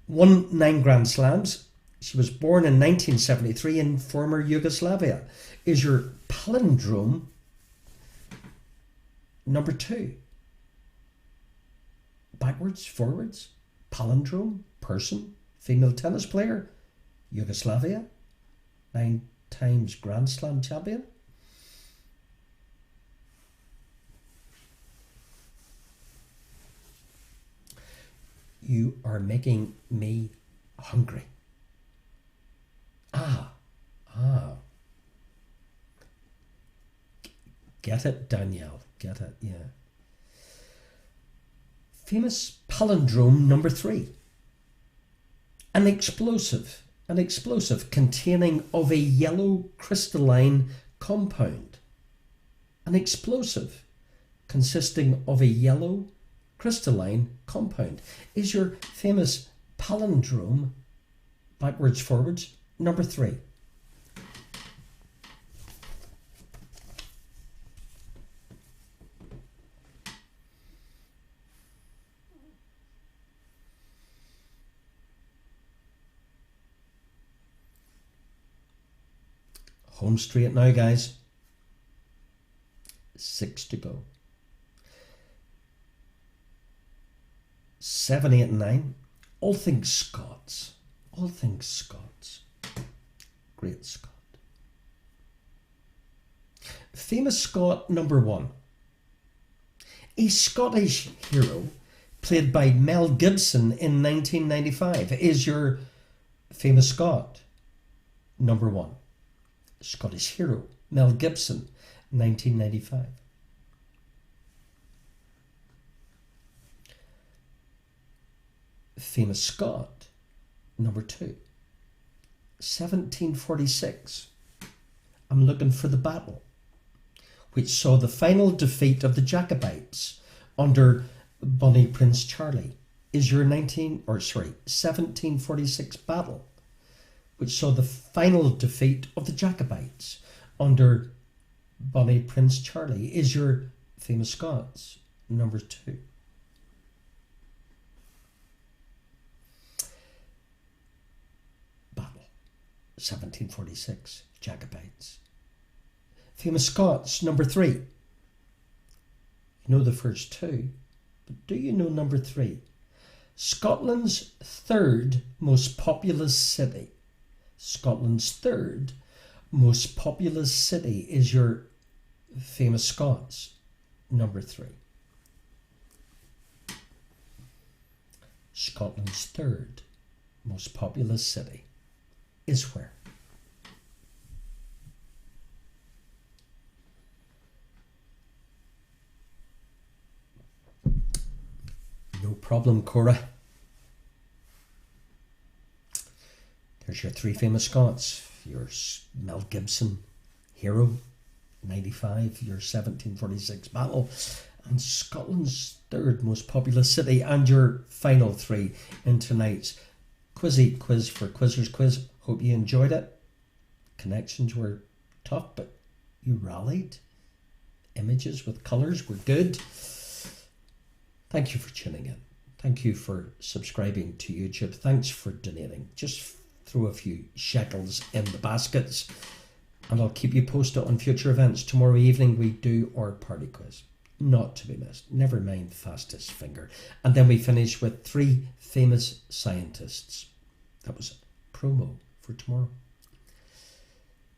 won 9 Grand Slams. She was born in 1973 in former Yugoslavia. Is your palindrome number 2? Backwards, forwards, palindrome, person, female tennis player, Yugoslavia, 9 times Grand Slam champion. You are making me hungry. Get it, Danielle? Get it, yeah. Famous palindrome number 3. An explosive containing of a yellow crystalline compound. An explosive consisting of a yellow crystalline compound is your famous palindrome, backwards, forwards, number 3. Home straight now, guys. 6 to go. 7, 8, and 9. All things Scots. All things Scots. Great Scot. Famous Scot number 1. A Scottish hero played by Mel Gibson in 1995 is your famous Scot number 1. Scottish hero Mel Gibson, 1995. Famous Scot number 2. 1746. I'm looking for the battle, which saw the final defeat of the Jacobites under Bonnie Prince Charlie, is your 1746 battle, which saw the final defeat of the Jacobites under Bonnie Prince Charlie, is your famous Scots number 2. Battle, 1746, Jacobites. Famous Scots number 3. You know the first 2, but do you know number 3? Scotland's 3rd most populous city. Scotland's 3rd most populous city is your famous Scots number 3. Scotland's 3rd most populous city is where? No problem, Cora. There's your 3 famous Scots. Your Mel Gibson hero, 95, your 1746 battle, and Scotland's 3rd most populous city, and your final 3 in tonight's Quizzy Quiz for Quizzers Quiz. Hope you enjoyed it. Connections were tough, but you rallied. Images with colours were good. Thank you for tuning in. Thank you for subscribing to YouTube. Thanks for donating. Just throw a few shekels in the baskets, and I'll keep you posted on future events. Tomorrow evening we do our party quiz, not to be missed. Never mind fastest finger. And then we finish with 3 famous scientists. That was a promo for tomorrow.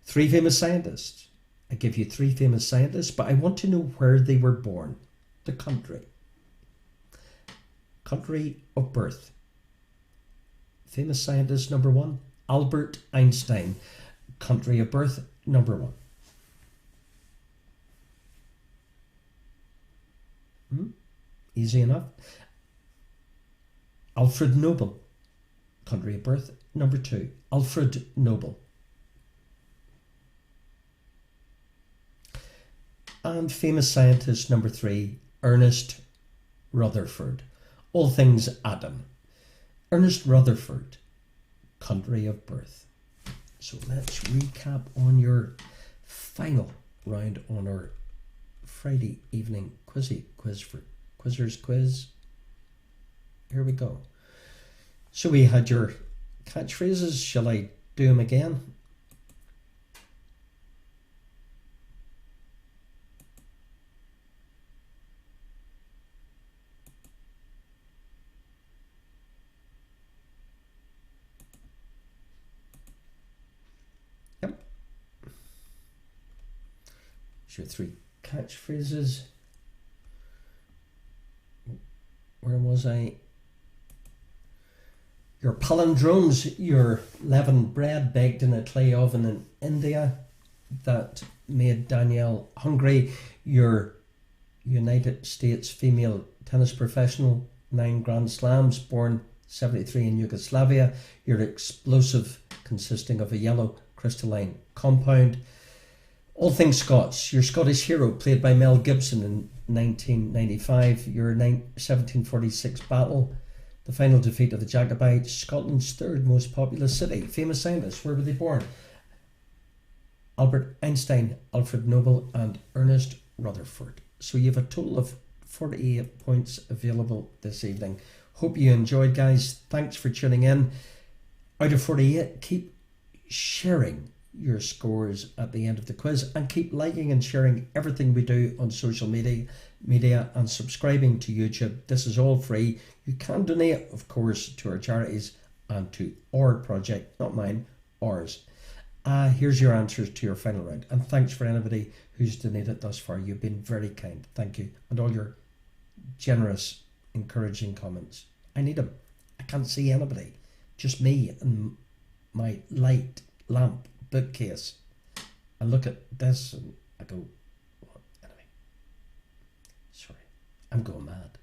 3 famous scientists. I give you 3 famous scientists, but I want to know where they were born. The country. Country of birth. Famous scientist number 1, Albert Einstein. Country of birth number 1. Easy enough. Alfred Nobel. Country of birth number 2, Alfred Nobel. And famous scientist number 3, Ernest Rutherford. All things atom. Ernest Rutherford, country of birth. So let's recap on your final round on our Friday evening quiz for Quizzers Quiz. Here we go. So we had your catchphrases. Shall I do them again? Your 3 catchphrases. Where was I? Your palindromes, your leavened bread baked in a clay oven in India that made Danielle hungry. Your United States female tennis professional, 9 Grand Slams, born 73 in Yugoslavia. Your explosive, consisting of a yellow crystalline compound. All things Scots, your Scottish hero played by Mel Gibson in 1995, your 1746 battle, the final defeat of the Jacobites, Scotland's 3rd most populous city, famous scientists, where were they born? Albert Einstein, Alfred Nobel and Ernest Rutherford. So you have a total of 48 points available this evening. Hope you enjoyed, guys. Thanks for tuning in. Out of 48, keep sharing your scores at the end of the quiz, and keep liking and sharing everything we do on social media and subscribing to YouTube. This is all free. You can donate, of course, to our charities and to our project, not mine, ours. Here's your answers to your final round. And thanks for anybody who's donated thus far. You've been very kind. Thank you. And all your generous, encouraging comments. I need them. I can't see anybody. Just me and my light lamp bookcase. I look at this and I go, what? Anyway. Sorry. I'm going mad.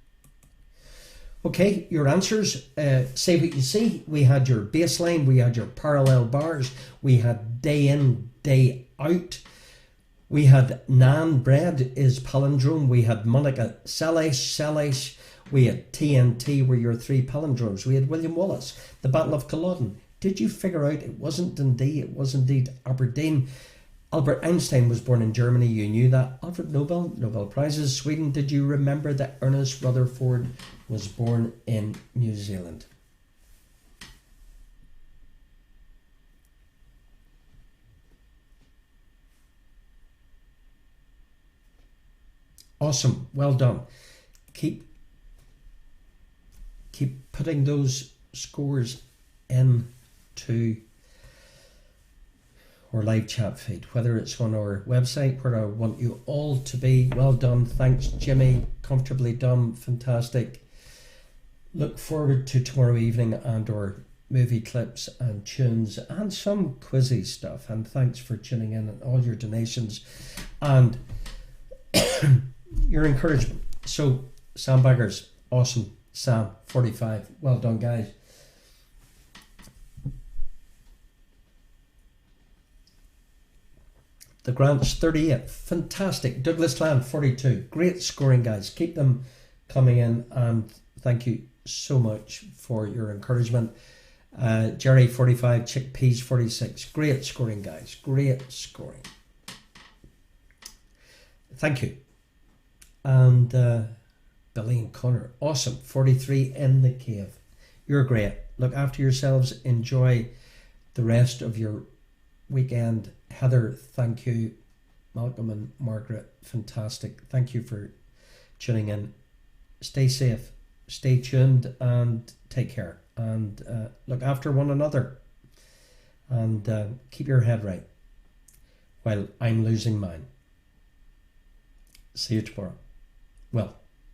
Okay, your answers. Say what you see. We had your baseline. We had your parallel bars. We had day in, day out. We had Nan bread is palindrome. We had Monica Salish. We had TNT were your three palindromes. We had William Wallace, the Battle of Culloden. Did you figure out it wasn't Dundee, it was indeed Aberdeen? Albert Einstein was born in Germany, you knew that. Alfred Nobel, Nobel Prizes, Sweden. Did you remember that Ernest Rutherford was born in New Zealand? Awesome, well done. Keep putting those scores into our live chat feed, whether it's on our website, where I want you all to be. Well done. Thanks, Jimmy. Comfortably done. Fantastic. Look forward to tomorrow evening and our movie clips and tunes and some quizzy stuff. And thanks for tuning in and all your donations and your encouragement. So, Sandbaggers, awesome. Sam, 45. Well done, guys. The Grants, 38. Fantastic. Douglas Land, 42. Great scoring, guys. Keep them coming in, and thank you so much for your encouragement. Jerry, 45. Chickpeas, 46. Great scoring, guys. Great scoring. Thank you. And Billy and Connor, awesome. 43 in the cave. You're great. Look after yourselves. Enjoy the rest of your weekend. Heather, thank you. Malcolm and Margaret, fantastic. Thank you for tuning in. Stay safe, stay tuned, and take care. And look after one another. And keep your head right while I'm losing mine. See you tomorrow. Well,